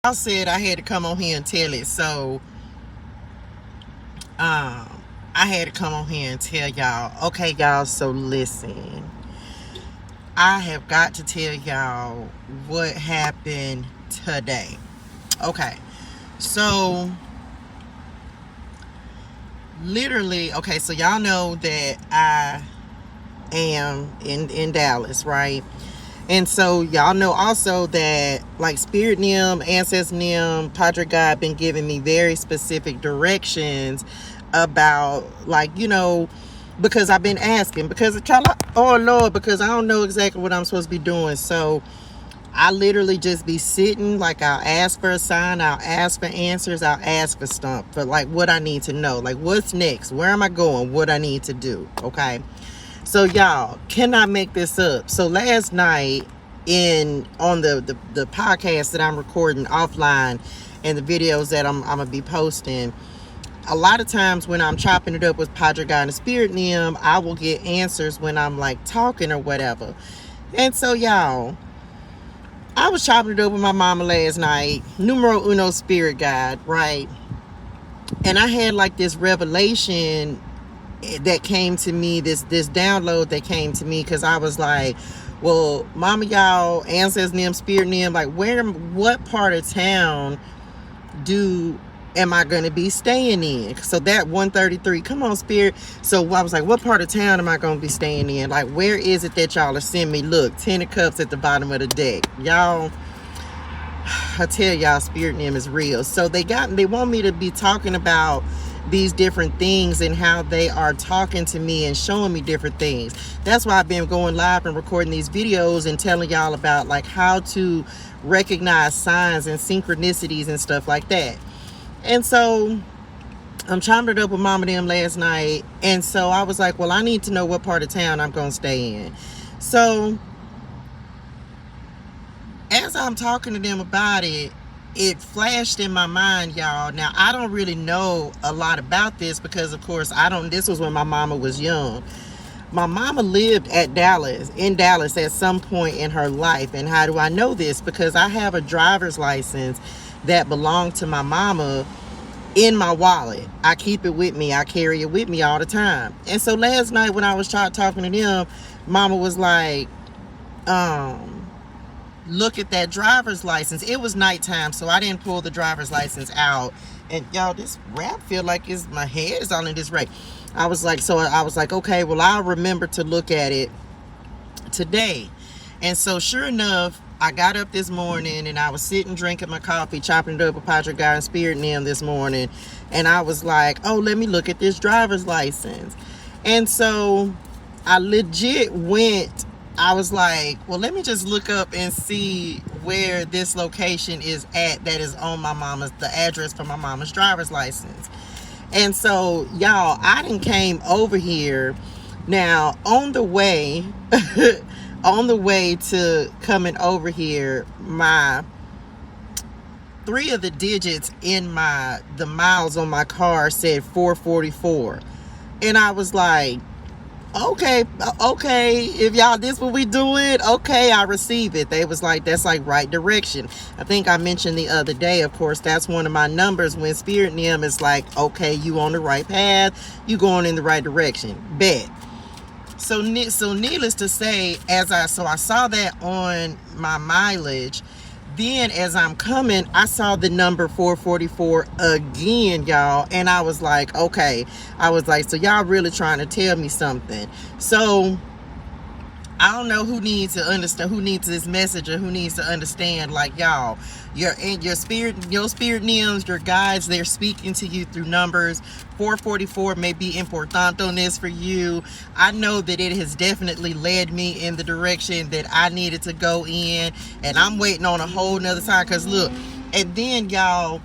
I said I had to come on here and tell it, so I had to come on here and tell y'all. Okay, y'all, so listen. I have got to tell y'all what happened today. Okay, so literally, okay, so y'all know that I am in Dallas, right? And so y'all know also that like Spirit Nim, Ancestor Nim, Padre God been giving me very specific directions about, like, you know, because I've been asking, because oh Lord, because I don't know exactly what I'm supposed to be doing. So I literally just be sitting, like I'll ask for a sign, I'll ask for answers, I'll ask for stuff, for like what I need to know, like what's next, where am I going, what I need to do, okay? So y'all cannot make this up. So last night on the podcast that I'm recording offline and the videos that I'm gonna be posting, a lot of times when I'm chopping it up with Padre God and Spirit Nim, I will get answers when I'm like talking or whatever. And so y'all, I was chopping it up with my mama last night, numero uno spirit guide, right? And I had like this revelation that came to me, this download that came to me, because I was like, well, mama, y'all, ancestors, Nim, spirit Nim, like what part of town am I going to be staying in? So that 133, come on, spirit. So I was like, what part of town am I going to be staying in? Like, where is it that y'all are sending me? Look, 10 of cups at the bottom of the deck. Y'all, I tell y'all, spirit Nim is real. So they want me to be talking about these different things and how they are talking to me and showing me different things. That's why I've been going live and recording these videos and telling y'all about like how to recognize signs and synchronicities and stuff like that. And so I'm chopping it up with mama them last night, and so I was like, well, I need to know what part of town I'm gonna stay in. So as I'm talking to them about it, it flashed in my mind, y'all. Now, I don't really know a lot about this because, of course, this was when my mama was young. My mama lived in Dallas at some point in her life. And how do I know this? Because I have a driver's license that belonged to my mama in my wallet. I keep it with me. I carry it with me all the time. And so last night when I was talking to them, mama was like, look at that driver's license. It was nighttime, so I didn't pull the driver's license out. And y'all, this wrap feel like my head is all in this wrap. I was like, okay, well, I'll remember to look at it today. And so sure enough, I got up this morning and I was sitting drinking my coffee, chopping it up with Padre God and Spirit Nim this morning. And I was like, oh, let me look at this driver's license. And so I legit went, I was like, well, let me just look up and see where this location is at that is on the address for my mama's driver's license. And so, y'all, I done came over here. Now, on the way, to coming over here, my 3 of the digits in the miles on my car said 444. And I was like, okay, if y'all, this what we doing, okay, I receive it. They was like, that's like right direction. I think I mentioned the other day, of course, that's one of my numbers when Spirit Nim is like, okay, you on the right path, you going in the right direction, bet. So needless to say, I saw that on my mileage. Then as I'm coming, I saw the number 444 again, y'all. And I was like, okay. I was like, so y'all really trying to tell me something. So I don't know who needs to understand, who needs this message, or who needs to understand, like, y'all, your spirit Nims, your guides, they're speaking to you through numbers. 444 may be importante for you. I know that it has definitely led me in the direction that I needed to go in, and I'm waiting on a whole nother time, because look, and then y'all,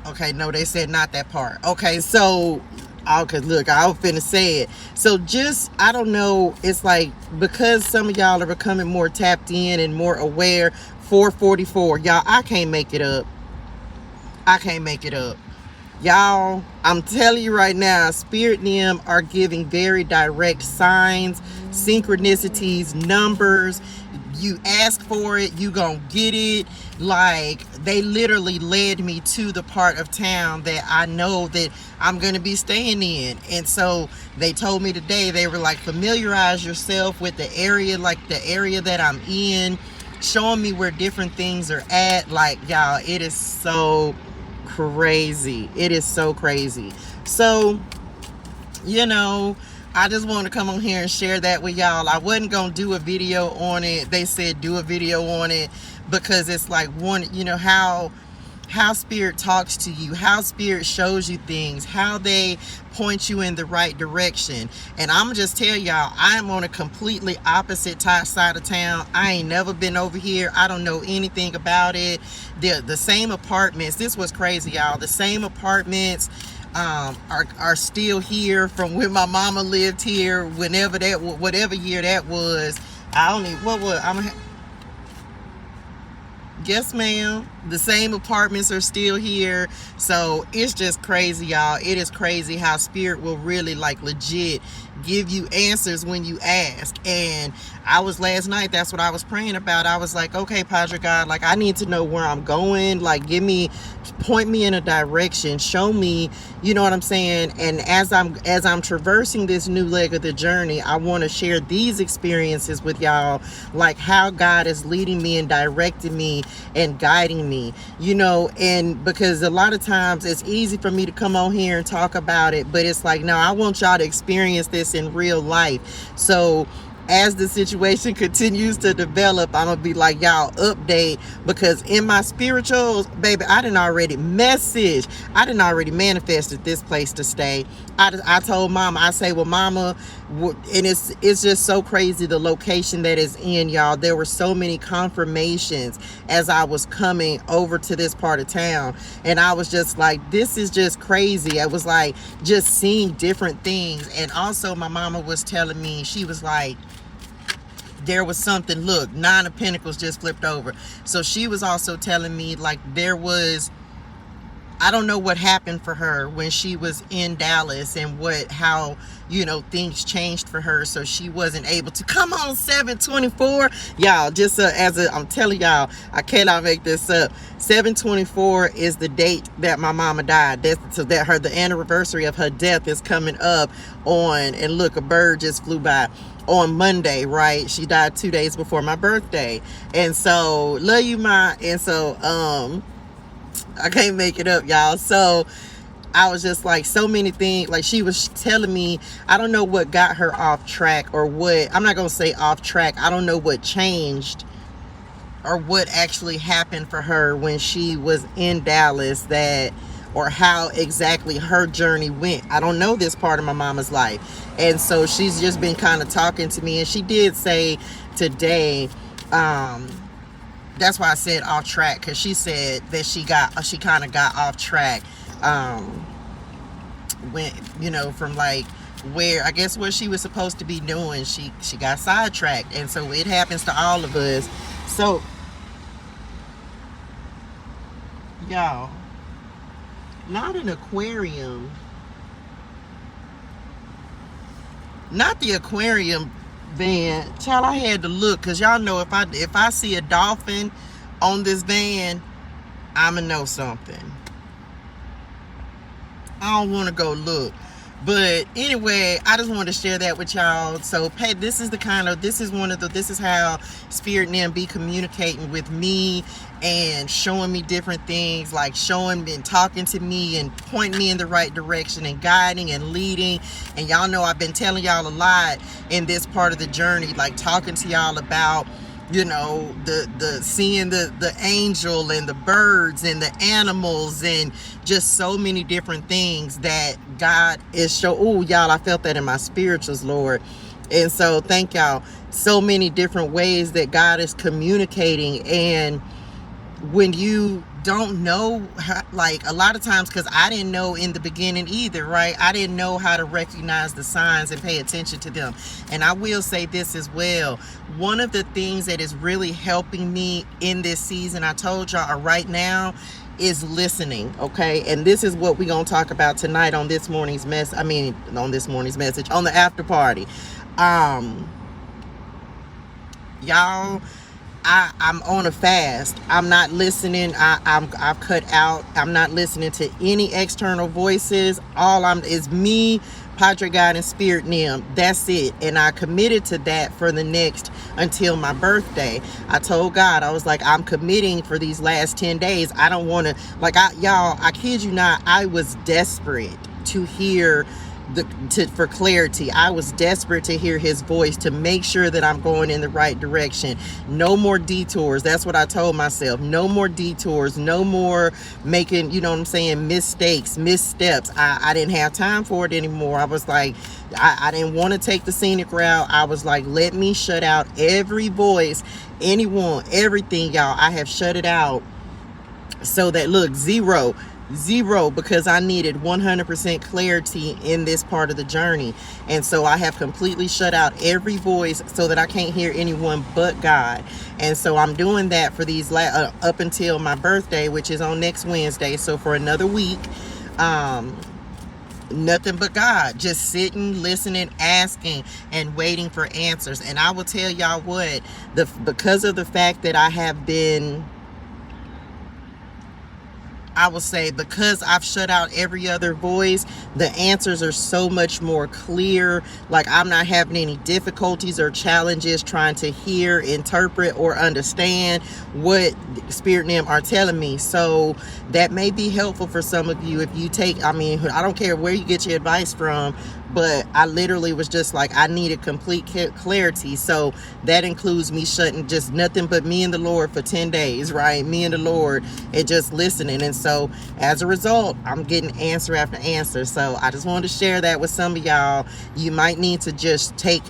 okay, no, they said not that part. Okay, so because look, I was finna say it. So just, I don't know, it's like, because some of y'all are becoming more tapped in and more aware, 444, y'all, I can't make it up. Y'all, I'm telling you right now, Spirit Nim are giving very direct signs, synchronicities, numbers. you ask for it, you gonna get it. Like, they literally led me to the part of town that I know that I'm gonna be staying in. And so they told me today, they were like, familiarize yourself with the area, like the area that I'm in, showing me where different things are at. Like, y'all, it is so crazy. It is so crazy. So, you know, I just want to come on here and share that with y'all. I wasn't going to do a video on it. They said do a video on it because it's like, one, you know, how spirit talks to you, how spirit shows you things, how they point you in the right direction. And I'm just tell y'all, I'm on a completely opposite side of town. I ain't never been over here. I don't know anything about it. The same apartments, this was crazy, y'all. The same apartments are still here from when my mama lived here, whenever that, whatever year that was. I don't even, what was, yes, ma'am. The same apartments are still here. So it's just crazy, y'all. It is crazy how spirit will really, like, legit give you answers when you ask. And I was last night, that's what I was praying about. I was like, okay, Padre God, like, I need to know where I'm going. Like, point me in a direction, show me, you know what I'm saying? And as I'm traversing this new leg of the journey, I want to share these experiences with y'all, like how God is leading me and directing me and guiding me, you know. And because a lot of times it's easy for me to come on here and talk about it, but it's like, no, I want y'all to experience this in real life. So as the situation continues to develop, I'm gonna be like, y'all, update, because in my spirituals, baby, I done already manifested this place to stay. I told mama, I say, well, mama, and it's just so crazy, the location that is in, y'all. There were so many confirmations as I was coming over to this part of town, and I was just like, this is just crazy. I was like, just seeing different things. And also my mama was telling me, she was like, there was something, look, 9 of Pentacles just flipped over. So she was also telling me, like, there was, I don't know what happened for her when she was in Dallas, and how, you know, things changed for her. So she wasn't able to come on 7/24. Y'all, just I'm telling y'all, I cannot make this up. 7/24 is the date that my mama died. The anniversary of her death is coming up on, and look, a bird just flew by, on Monday, right? She died 2 days before my birthday. And so, love you, Ma. And so, I can't make it up, y'all. So I was just like, so many things, like she was telling me, I don't know what got her off track, or what, I'm not gonna say off track, I don't know what changed or what actually happened for her when she was in Dallas, or how exactly her journey went. I don't know this part of my mama's life. And so she's just been kind of talking to me, and she did say today, that's why I said off track, because she said that she kind of got off track when, you know, from like where, I guess, what she was supposed to be doing. She got sidetracked. And so it happens to all of us. So y'all, not an aquarium, not the aquarium van, child. I had to look, because y'all know, if I see a dolphin on this van, I'ma know something. I don't want to go look, but anyway, I just wanted to share that with y'all. So, hey, this is how spirit and them be communicating with me and showing me different things, like showing me and talking to me and pointing me in the right direction and guiding and leading. And y'all know I've been telling y'all a lot in this part of the journey, like talking to y'all about, you know, the seeing the angel and the birds and the animals, and just so many different things that God is oh, y'all, I felt that in my spirituals, Lord. And so thank y'all. So many different ways that God is communicating. And when you don't know how, like, a lot of times, because I didn't know in the beginning either, right? I didn't know how to recognize the signs and pay attention to them. And I will say this as well, one of the things that is really helping me in this season, I told y'all right now, is listening. Okay, and this is what we're gonna talk about tonight on this morning's message, on the after party. Y'all, I'm on a fast. I'm not listening. I've cut out. I'm not listening to any external voices. Is me, Padre God, and Spirit Nim. That's it. And I committed to that for the next until my birthday. I told God, I was like, I'm committing for these last 10 days. I don't want to, like, y'all, I kid you not, I was desperate to hear for clarity. I was desperate to hear his voice, to make sure that I'm going in the right direction. No more detours. That's what I told myself. No more detours. No more making, you know what I'm saying, mistakes, missteps. I didn't have time for it anymore. I was like, I didn't want to take the scenic route. I was like, let me shut out every voice, anyone, everything, y'all. I have shut it out so that, look, zero, because I needed 100% clarity in this part of the journey. And so I have completely shut out every voice so that I can't hear anyone but God. And so I'm doing that for these up until my birthday, which is on next Wednesday. So for another week, nothing but God, just sitting, listening, asking, and waiting for answers. And I will tell y'all what, because of the fact that I have been, I will say, because I've shut out every other voice, the answers are so much more clear. Like, I'm not having any difficulties or challenges trying to hear, interpret, or understand what Spirit and them are telling me. So that may be helpful for some of you if you take, I mean, I don't care where you get your advice from, but I literally was just like, I needed complete clarity. So that includes me shutting, just nothing but me and the Lord for 10 days, right? Me and the Lord, and just listening. And so as a result, I'm getting answer after answer. So I just wanted to share that with some of y'all. You might need to just take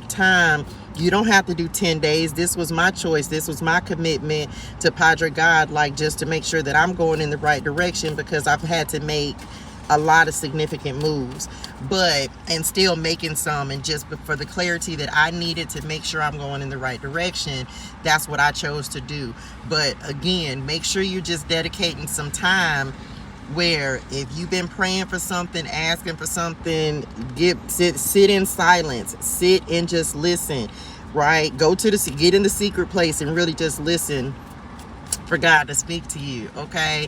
time. You don't have to do 10 days. This was my choice. This was my commitment to Padre God, like, just to make sure that I'm going in the right direction, because I've had to make a lot of significant moves, and still making some, and just for the clarity that I needed to make sure I'm going in the right direction, that's what I chose to do. But again, make sure you're just dedicating some time where, if you've been praying for something, asking for something, sit in silence, sit and just listen, right? Get in the secret place and really just listen for God to speak to you, okay?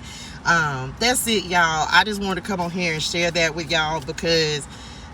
That's it, y'all. I just wanted to come on here and share that with y'all, because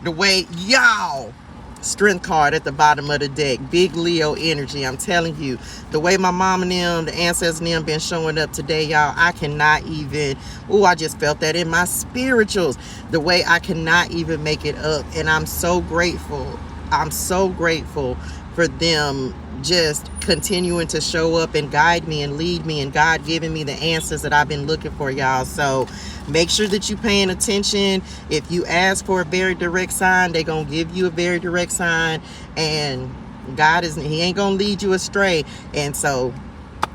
the way, y'all, strength card at the bottom of the deck, big Leo energy. I'm telling you, the way my mom and them, the ancestors and them, been showing up today, y'all, I cannot even, I just felt that in my spirituals, the way I cannot even make it up. And I'm so grateful. I'm so grateful for them just continuing to show up and guide me and lead me, and God giving me the answers that I've been looking for, y'all. So make sure that you're paying attention. If you ask for a very direct sign, they're gonna give you a very direct sign, and God he ain't gonna lead you astray. And so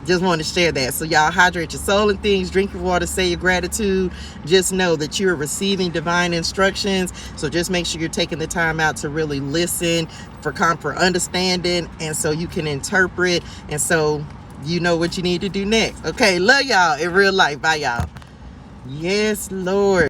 just want to share that. So y'all, hydrate your soul and things, drink your water, say your gratitude. Just know that you're receiving divine instructions. So just make sure you're taking the time out to really listen for understanding, and so you can interpret, and so you know what you need to do next. Okay, love y'all in real life. Bye, y'all. Yes, Lord.